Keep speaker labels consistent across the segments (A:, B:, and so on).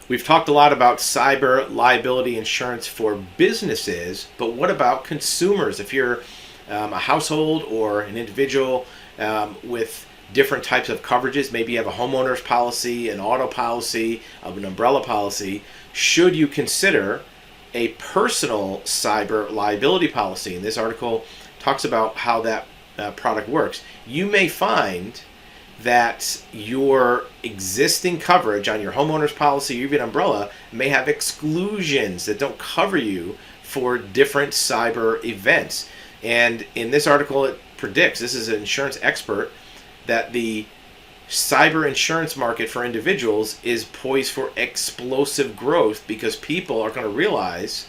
A: We've talked a lot about cyber liability insurance for businesses, but what about consumers? If you're a household or an individual with different types of coverages, maybe you have a homeowner's policy, an auto policy, an umbrella policy, should you consider a personal cyber liability policy? And this article talks about how that product works. You may find that your existing coverage on your homeowner's policy or even umbrella may have exclusions that don't cover you for different cyber events. And in this article, it predicts, this is an insurance expert, that the cyber insurance market for individuals is poised for explosive growth because people are going to realize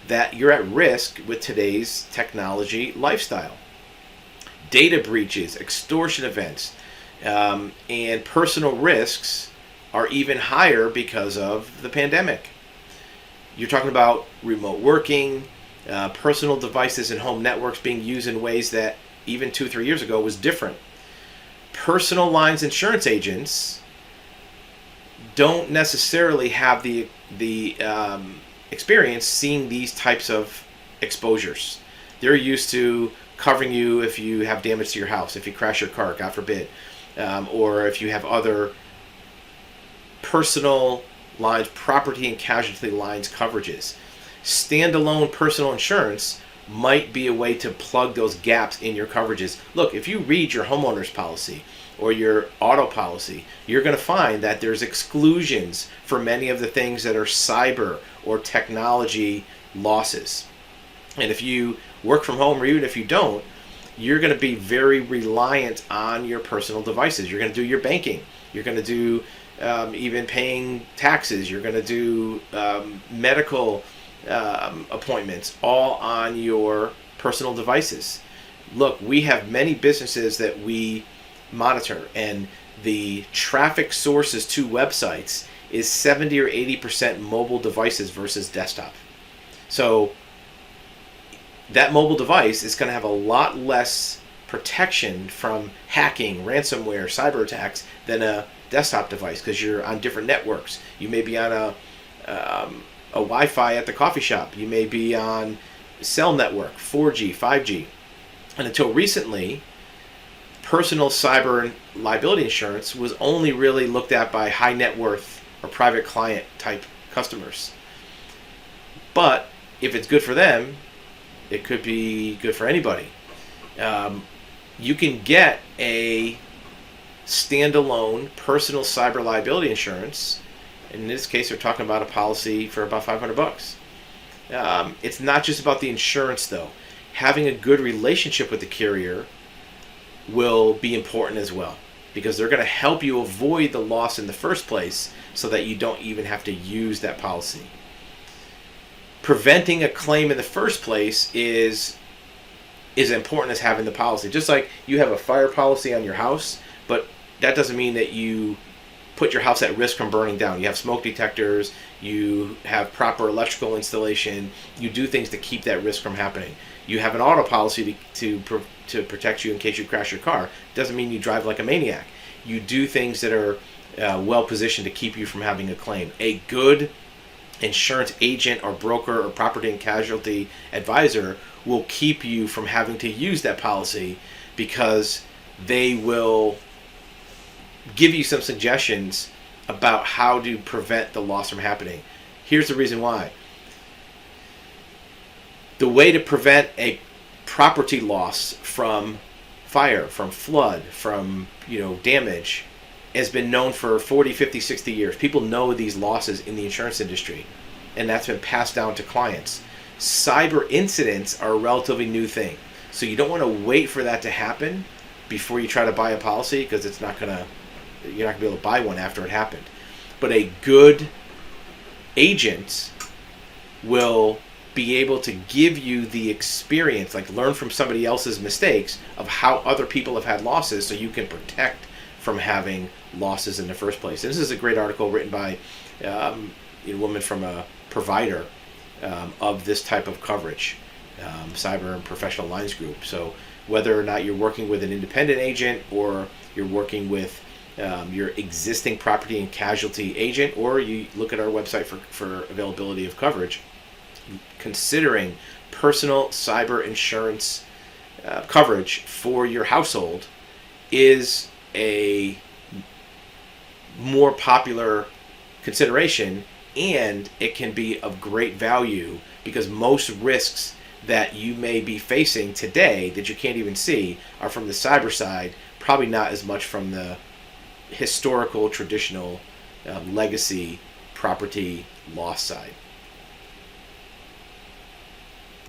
A: that you're at risk with today's technology lifestyle. Data breaches, extortion events, and personal risks are even higher because of the pandemic. You're talking about remote working, personal devices and home networks being used in ways that even 2-3 years ago was different. Personal lines insurance agents don't necessarily have the experience seeing these types of exposures. They're used to covering you if you have damage to your house, if you crash your car, God forbid, or if you have other personal lines, property and casualty lines coverages. Standalone personal insurance might be a way to plug those gaps in your coverages. Look, if you read your homeowner's policy or your auto policy, you're going to find that there's exclusions for many of the things that are cyber or technology losses. And if you work from home, or even if you don't, you're going to be very reliant on your personal devices. You're going to do your banking. You're going to do even paying taxes. You're going to do medical appointments, all on your personal devices. Look, we have many businesses that we monitor, and the traffic sources to websites is 70 or 80% mobile devices versus desktop. So that mobile device is going to have a lot less protection from hacking, ransomware, cyber attacks than a desktop device, because you're on different networks. You may be on a Wi-Fi at the coffee shop. You may be on cell network, 4G, 5G. And until recently, personal cyber liability insurance was only really looked at by high net worth or private client type customers. But if it's good for them, it could be good for anybody. You can get a standalone personal cyber liability insurance. In this case, we're talking about a policy for about $500. It's not just about the insurance, though. Having a good relationship with the carrier will be important as well, because they're going to help you avoid the loss in the first place so that you don't even have to use that policy. Preventing a claim in the first place is important as having the policy. Just like you have a fire policy on your house, but that doesn't mean that you put your house at risk from burning down. You have smoke detectors, you have proper electrical installation, you do things to keep that risk from happening. You have an auto policy to protect you in case you crash your car. Doesn't mean you drive like a maniac. You do things that are well positioned to keep you from having a claim. A good insurance agent or broker or property and casualty advisor will keep you from having to use that policy, because they will give you some suggestions about how to prevent the loss from happening. Here's the reason why. The way to prevent a property loss from fire, from flood, from damage, has been known for 40, 50, 60 years. People know these losses in the insurance industry, and that's been passed down to clients. Cyber incidents are a relatively new thing, so you don't want to wait for that to happen before you try to buy a policy, because you're not going to be able to buy one after it happened. But a good agent will be able to give you the experience, like learn from somebody else's mistakes of how other people have had losses, so you can protect from having losses in the first place. And this is a great article written by a woman from a provider of this type of coverage, Cyber and Professional Lines Group. So whether or not you're working with an independent agent or you're working with your existing property and casualty agent, or you look at our website for availability of coverage, considering personal cyber insurance coverage for your household is a more popular consideration, and it can be of great value because most risks that you may be facing today that you can't even see are from the cyber side, probably not as much from the historical, traditional, legacy property loss side.